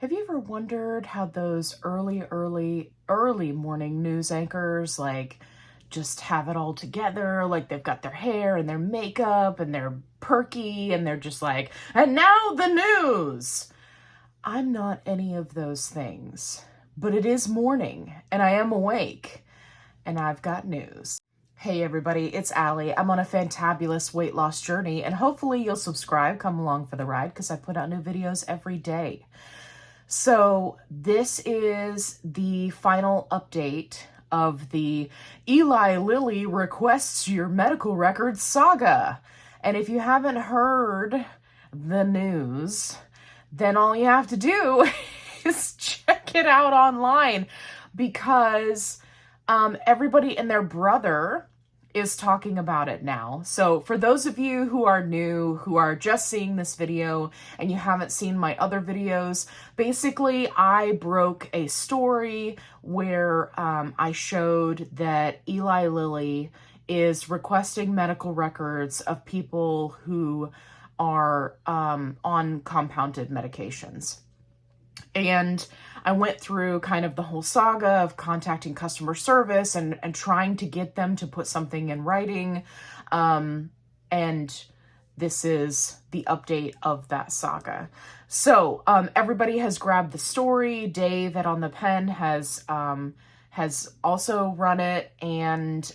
Have you ever wondered how those early morning news anchors just have it all together? Like they've got their hair and their makeup and they're perky and they're just like, and now the news. I'm not any of those things, but it is morning and I am awake and I've got news. Hey everybody, it's Allie. I'm on a fantabulous weight loss journey and hopefully you'll subscribe, come along for the ride because I put out new videos every day. So this is the final update of the Eli Lilly requests your medical records saga. And if you haven't heard the news, then all you have to do is check it out online because everybody and their brother is talking about it now. So for those of you who are new, who are just seeing this video and you haven't seen my other videos, basically I broke a story where I showed that Eli Lilly is requesting medical records of people who are on compounded medications. And I went through kind of the whole saga of contacting customer service and trying to get them to put something in writing. And this is the update of that saga. So everybody has grabbed the story. Dave at On the Pen has also run it. And,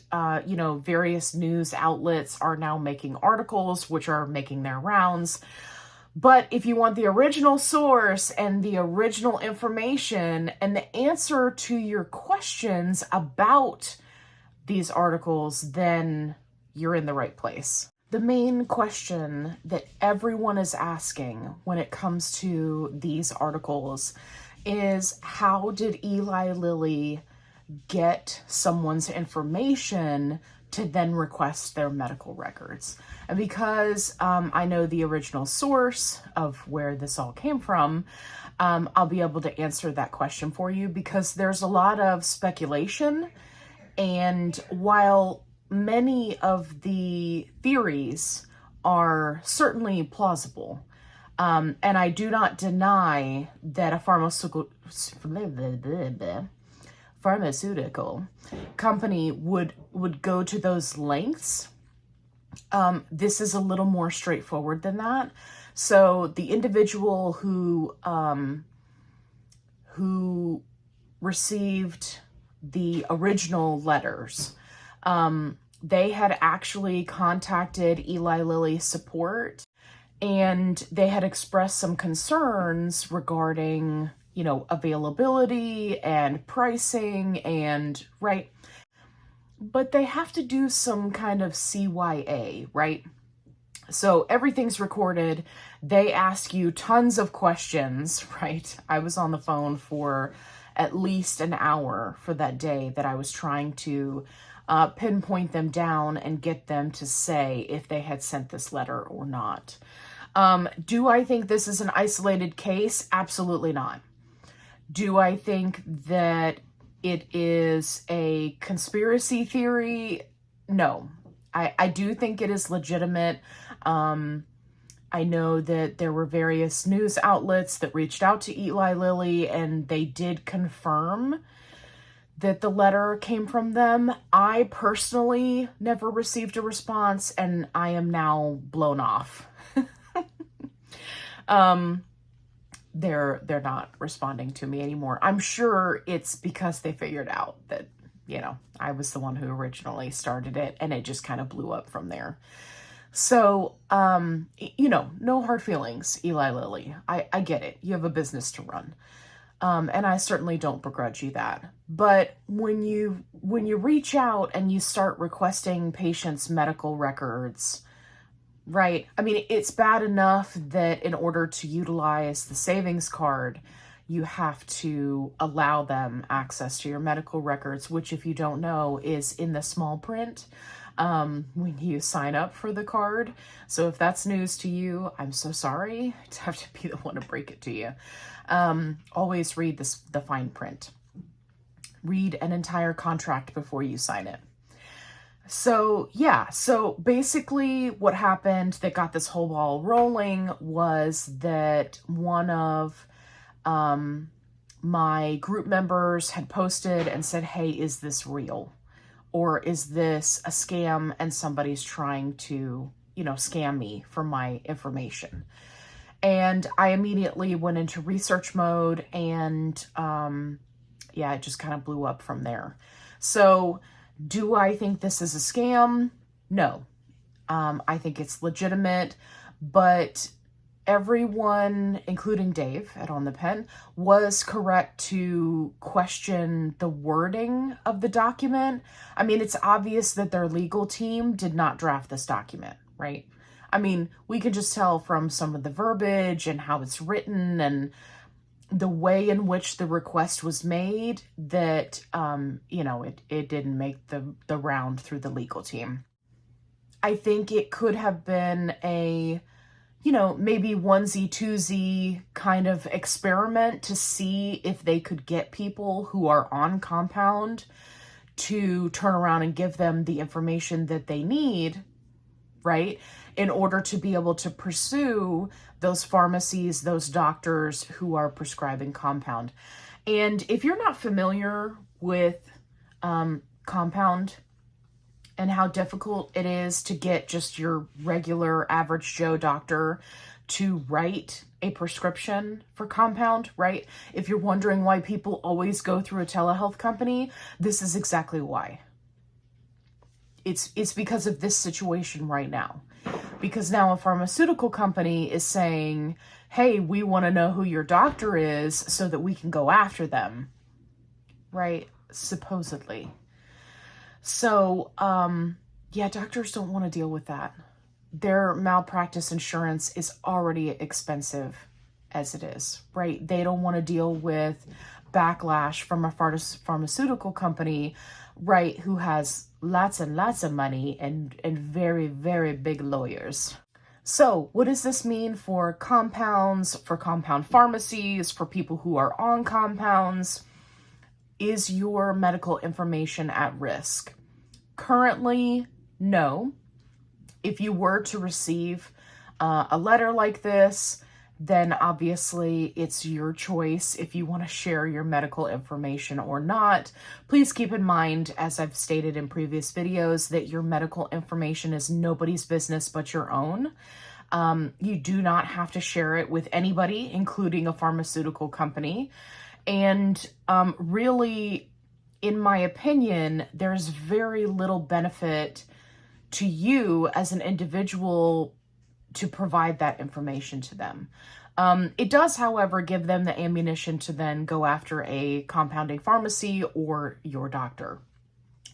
various news outlets are now making articles, which are making their rounds. But if you want the original source and the original information and the answer to your questions about these articles, then you're in the right place. The main question that everyone is asking when it comes to these articles is, how did Eli Lilly get someone's information to then request their medical records? And because I know the original source of where this all came from, I'll be able to answer that question for you because there's a lot of speculation. And while many of the theories are certainly plausible, and I do not deny that a pharmaceutical company would go to those lengths, this is a little more straightforward than that. So the individual who received the original letters, they had actually contacted Eli Lilly support and they had expressed some concerns regarding availability and pricing and right. But they have to do some kind of CYA, right? So everything's recorded. They ask you tons of questions, right? I was on the phone for at least an hour for that day that I was trying to pinpoint them down and get them to say if they had sent this letter or not. Do I think this is an isolated case? Absolutely not. Do I think that it is a conspiracy theory? No. I do think it is legitimate. I know that there were various news outlets that reached out to Eli Lilly and they did confirm that the letter came from them. I personally never received a response and I am now blown off. They're not responding to me anymore. I'm sure it's because they figured out that, I was the one who originally started it and it just kind of blew up from there. So, no hard feelings, Eli Lilly. I get it. You have a business to run. And I certainly don't begrudge you that. But when you reach out and you start requesting patients' medical records, right? I mean, it's bad enough that in order to utilize the savings card, you have to allow them access to your medical records, which, if you don't know, is in the small print when you sign up for the card. So if that's news to you, I'm so sorry to have to be the one to break it to you. Always read the fine print. Read an entire contract before you sign it. So basically what happened that got this whole ball rolling was that one of my group members had posted and said, hey, is this real? Or is this a scam and somebody's trying to, scam me for my information? And I immediately went into research mode, and it just kind of blew up from there. So do I think this is a scam? No. I think it's legitimate, but everyone, including Dave at On the Pen, was correct to question the wording of the document. I mean, it's obvious that their legal team did not draft this document, right? I mean, we can just tell from some of the verbiage and how it's written and the way in which the request was made that, it didn't make the round through the legal team. I think it could have been a, maybe onesie, twosie kind of experiment to see if they could get people who are on compound to turn around and give them the information that they need, right, in order to be able to pursue those pharmacies, those doctors who are prescribing compound. And if you're not familiar with compound and how difficult it is to get just your regular average Joe doctor to write a prescription for compound, right? If you're wondering why people always go through a telehealth company, this is exactly why. It's because of this situation right now. Because now a pharmaceutical company is saying, hey, we want to know who your doctor is so that we can go after them, right? Supposedly. So, doctors don't want to deal with that. Their malpractice insurance is already expensive as it is, right? They don't want to deal with backlash from a pharmaceutical company, right, who has lots and lots of money and very, very big lawyers. So what does this mean for compounds, for compound pharmacies, for people who are on compounds? Is your medical information at risk? Currently, no. If you were to receive a letter like this, then obviously it's your choice if you want to share your medical information or not. Please keep in mind, as I've stated in previous videos, that your medical information is nobody's business but your own. You do not have to share it with anybody, including a pharmaceutical company. And really, in my opinion, there's very little benefit to you as an individual to provide that information to them. It does, however, give them the ammunition to then go after a compounding pharmacy or your doctor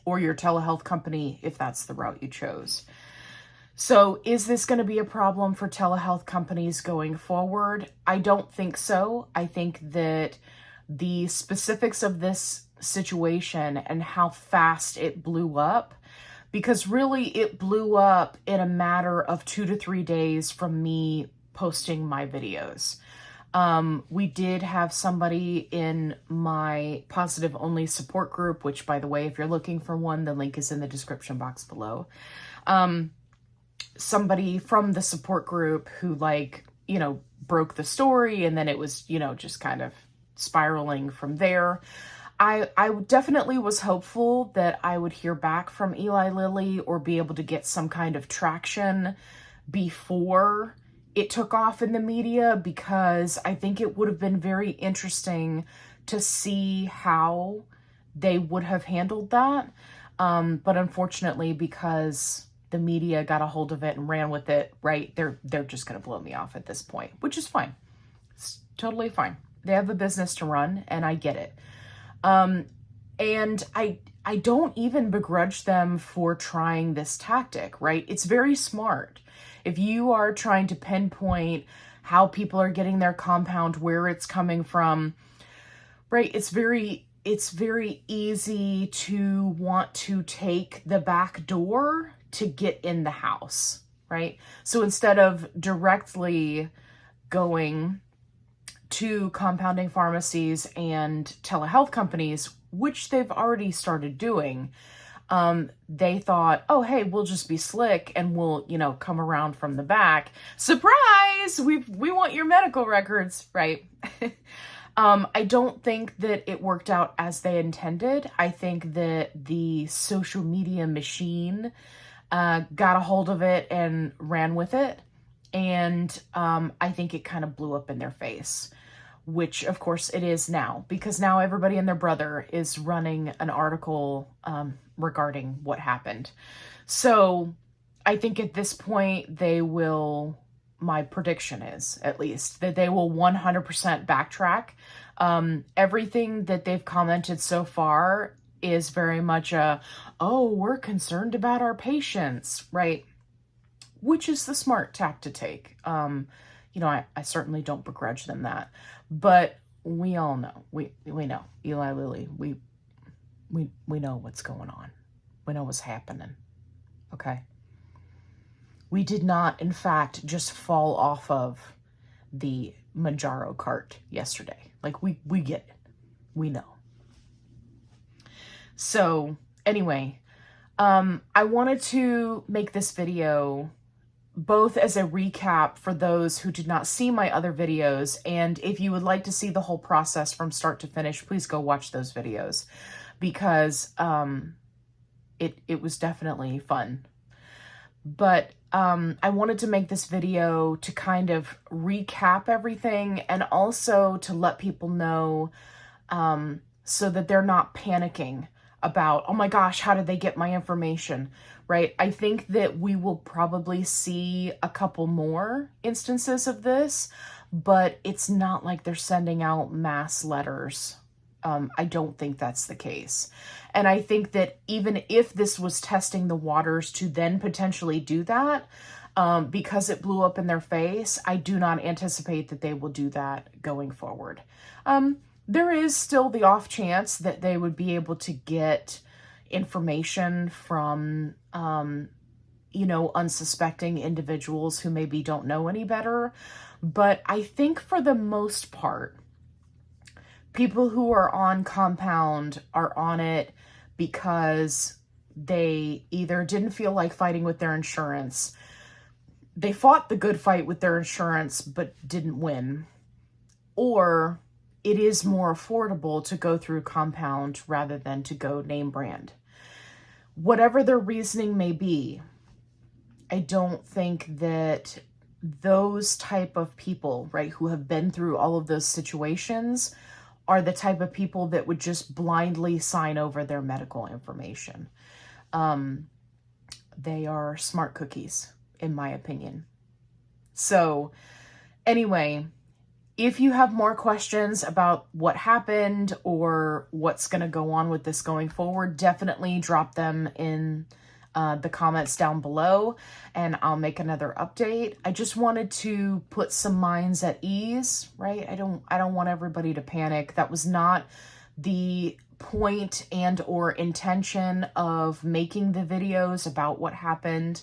or your telehealth company if that's the route you chose. So is this going to be a problem for telehealth companies going forward? I don't think so. I think that the specifics of this situation and how fast it blew up, because really it blew up in a matter of 2 to 3 days from me posting my videos. We did have somebody in my positive only support group, which, by the way, if you're looking for one, the link is in the description box below. Somebody from the support group who broke the story, and then it was, just kind of spiraling from there. I definitely was hopeful that I would hear back from Eli Lilly or be able to get some kind of traction before it took off in the media, because I think it would have been very interesting to see how they would have handled that. But unfortunately, because the media got a hold of it and ran with it, right, they're just going to blow me off at this point, which is fine. It's totally fine. They have a business to run, and I get it. And I don't even begrudge them for trying this tactic, right? It's very smart. If you are trying to pinpoint how people are getting their compound, where it's coming from, right? It's very easy to want to take the back door to get in the house, right? So instead of directly going to compounding pharmacies and telehealth companies, which they've already started doing, they thought, oh, hey, we'll just be slick and we'll, come around from the back. Surprise! We want your medical records, right? I don't think that it worked out as they intended. I think that the social media machine got a hold of it and ran with it. And I think it kind of blew up in their face, which of course it is now, because now everybody and their brother is running an article regarding what happened. So I think at this point they will, my prediction is at least, that they will 100% backtrack. Everything that they've commented so far is very much oh, we're concerned about our patients, right? Which is the smart tack to take. I certainly don't begrudge them that, but we all know, we know, Eli Lilly, we know what's going on. We know what's happening. Okay. We did not, in fact, just fall off of the Mounjaro cart yesterday. Like, we get it. We know. So, anyway, I wanted to make this video both as a recap for those who did not see my other videos, and if you would like to see the whole process from start to finish, please go watch those videos, because it was definitely fun. But I wanted to make this video to kind of recap everything, and also to let people know so that they're not panicking about, oh my gosh, how did they get my information, right? I think that we will probably see a couple more instances of this, but it's not like they're sending out mass letters. I don't think that's the case. And I think that even if this was testing the waters to then potentially do that, because it blew up in their face, I do not anticipate that they will do that going forward. There is still the off chance that they would be able to get information from, unsuspecting individuals who maybe don't know any better. But I think for the most part, people who are on compound are on it because they either didn't feel like fighting with their insurance, they fought the good fight with their insurance but didn't win, or it is more affordable to go through compound rather than to go name brand. Whatever their reasoning may be, I don't think that those type of people, right, who have been through all of those situations are the type of people that would just blindly sign over their medical information. They are smart cookies, in my opinion. So anyway, if you have more questions about what happened or what's going to go on with this going forward, definitely drop them in the comments down below, and I'll make another update. I just wanted to put some minds at ease, right? I don't want everybody to panic. That was not the point and or intention of making the videos about what happened.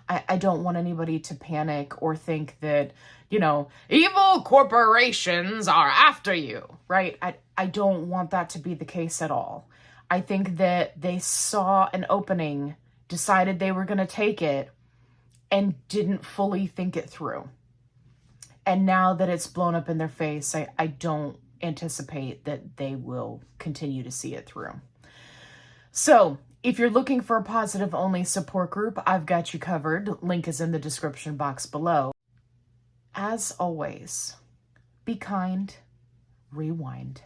I don't want anybody to panic or think that, evil corporations are after you, right? I don't want that to be the case at all. I think that they saw an opening, decided they were going to take it, and didn't fully think it through. And now that it's blown up in their face, I don't anticipate that they will continue to see it through. So if you're looking for a positive-only support group, I've got you covered. Link is in the description box below. As always, be kind, rewind.